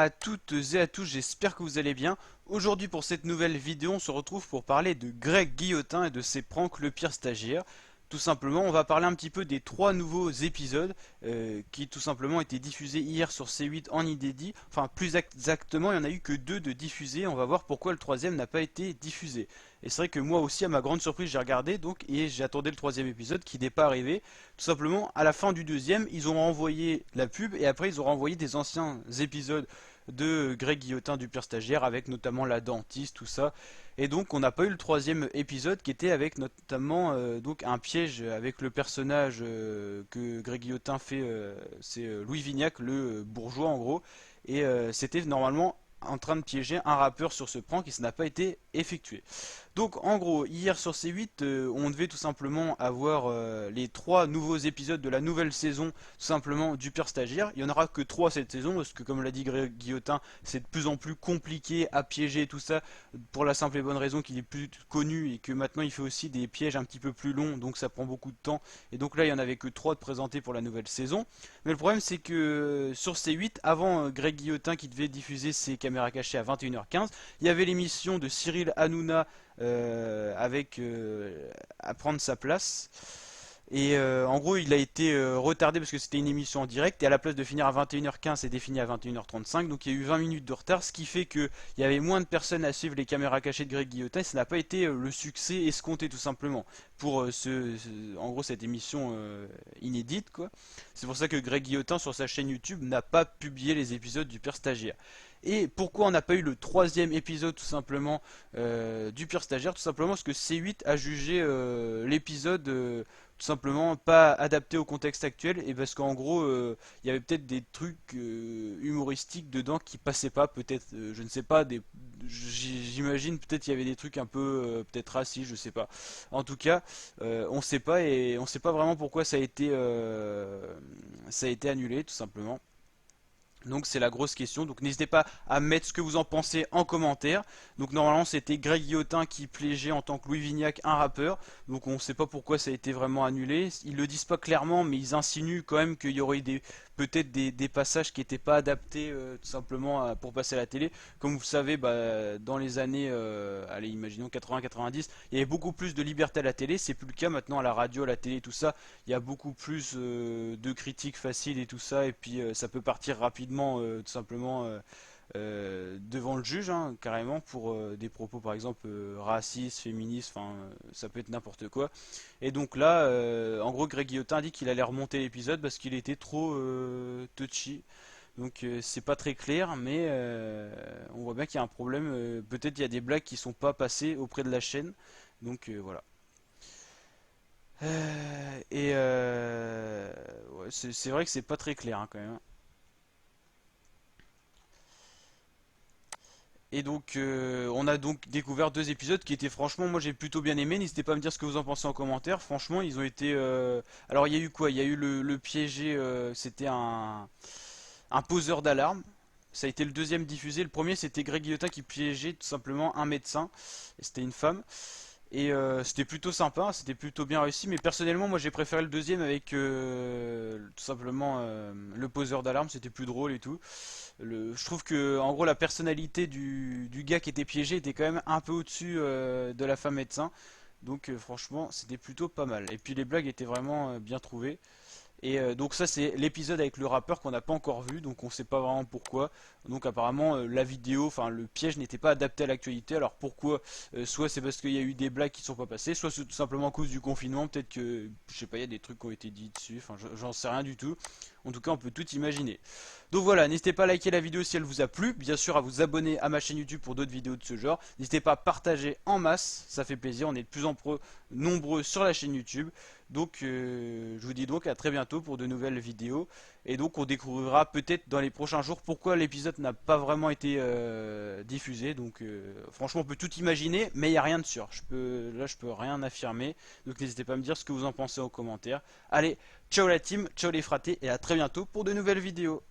à toutes et à tous, j'espère que vous allez bien. Aujourd'hui pour cette nouvelle vidéo, on se retrouve pour parler de Greg Guillotin et de ses pranks le pire stagiaire. Tout simplement, on va parler un petit peu des trois nouveaux épisodes qui tout simplement étaient diffusés hier sur C8 en inédit. Enfin, plus exactement, il n'y en a eu que deux de diffusés. On va voir pourquoi le troisième n'a pas été diffusé. Et c'est vrai que moi aussi, à ma grande surprise, j'ai regardé donc et j'attendais le troisième épisode qui n'est pas arrivé. Tout simplement, à la fin du deuxième, ils ont renvoyé la pub et après ils ont renvoyé des anciens épisodes de Greg Guillotin du pire stagiaire avec notamment la dentiste, tout ça. Et donc on n'a pas eu le troisième épisode qui était avec notamment donc un piège avec le personnage que Greg Guillotin fait, c'est Louis Vignac, le bourgeois en gros. Et c'était normalement en train de piéger un rappeur sur ce prank et ça n'a pas été effectué. Donc en gros, hier sur C8, on devait tout simplement avoir les trois nouveaux épisodes de la nouvelle saison, tout simplement du pire stagiaire. Il n'y en aura que trois cette saison, parce que comme l'a dit Greg Guillotin, c'est de plus en plus compliqué à piéger tout ça, pour la simple et bonne raison qu'il est plus connu et que maintenant il fait aussi des pièges un petit peu plus longs, donc ça prend beaucoup de temps. Et donc là, il n'y en avait que trois de présentés pour la nouvelle saison. Mais le problème, c'est que sur C8, avant Greg Guillotin qui devait diffuser ses caméras cachées à 21h15, il y avait l'émission de Cyril Hanouna avec à prendre sa place. Et en gros, il a été retardé parce que c'était une émission en direct. Et à la place de finir à 21h15, c'était fini à 21h35. Donc il y a eu 20 minutes de retard, ce qui fait qu'il y avait moins de personnes à suivre les caméras cachées de Greg Guillotin. Et ça n'a pas été le succès escompté tout simplement pour en gros cette émission inédite quoi. C'est pour ça que Greg Guillotin sur sa chaîne YouTube n'a pas publié les épisodes du pire stagiaire. Et pourquoi on n'a pas eu le troisième épisode tout simplement du pire stagiaire? Tout simplement parce que C8 a jugé l'épisode tout simplement pas adapté au contexte actuel et parce qu'en gros il y avait peut-être des trucs humoristiques dedans qui passaient pas, peut-être je ne sais pas, j'imagine peut-être il y avait des trucs un peu peut-être racistes, je sais pas. En tout cas, on sait pas et on sait pas vraiment pourquoi ça a été annulé tout simplement. Donc c'est la grosse question, donc n'hésitez pas à mettre ce que vous en pensez en commentaire. Donc normalement c'était Greg Guillotin qui plégeait en tant que Louis Vignac, un rappeur. Donc on ne sait pas pourquoi ça a été vraiment annulé. Ils le disent pas clairement, mais ils insinuent quand même qu'il y aurait eu peut-être des passages qui n'étaient pas adaptés tout simplement pour passer à la télé. Comme vous savez, bah, dans les années, allez imaginons 80-90, il y avait beaucoup plus de liberté à la télé. C'est plus le cas maintenant à la radio, à la télé, tout ça. Il y a beaucoup plus de critiques faciles et tout ça. Et puis ça peut partir rapidement tout simplement devant le juge, hein, carrément, pour des propos par exemple racistes, féministes, enfin ça peut être n'importe quoi. Et donc là, en gros, Greg Guillotin a dit qu'il allait remonter l'épisode parce qu'il était trop touchy. Donc c'est pas très clair, mais on voit bien qu'il y a un problème. Peut-être il y a des blagues qui sont pas passées auprès de la chaîne. Donc voilà. Ouais, c'est vrai que c'est pas très clair hein, quand même. Et donc, on a donc découvert deux épisodes qui étaient franchement, moi j'ai plutôt bien aimé. N'hésitez pas à me dire ce que vous en pensez en commentaire. Franchement, ils ont été. Alors, il y a eu quoi? Il y a eu le piégé, c'était un poseur d'alarme. Ça a été le deuxième diffusé. Le premier, c'était Greg Guillotin qui piégeait tout simplement un médecin. Et c'était une femme. Et c'était plutôt sympa, c'était plutôt bien réussi. Mais personnellement, moi j'ai préféré le deuxième avec tout simplement le poseur d'alarme. C'était plus drôle et tout. Je trouve que en gros la personnalité du gars qui était piégé était quand même un peu au-dessus de la femme médecin. Donc franchement c'était plutôt pas mal. Et puis les blagues étaient vraiment bien trouvées. Et donc ça c'est l'épisode avec le rappeur qu'on n'a pas encore vu, donc on sait pas vraiment pourquoi. Donc apparemment la vidéo, enfin le piège n'était pas adapté à l'actualité. Alors pourquoi? Soit c'est parce qu'il y a eu des blagues qui sont pas passées, soit c'est tout simplement à cause du confinement. Peut-être que je sais pas, il y a des trucs qui ont été dits dessus. Enfin j'en sais rien du tout. En tout cas on peut tout imaginer. Donc voilà, n'hésitez pas à liker la vidéo si elle vous a plu, bien sûr à vous abonner à ma chaîne YouTube pour d'autres vidéos de ce genre. N'hésitez pas à partager en masse, ça fait plaisir. On est de plus en plus nombreux sur la chaîne YouTube. Donc je vous dis donc à très bientôt pour de nouvelles vidéos. Et donc on découvrira peut-être dans les prochains jours pourquoi l'épisode n'a pas vraiment été diffusé. Donc franchement on peut tout imaginer, mais il n'y a rien de sûr. Là je peux rien affirmer. Donc n'hésitez pas à me dire ce que vous en pensez en commentaire. Allez, ciao la team, ciao les fratés et à très bientôt pour de nouvelles vidéos.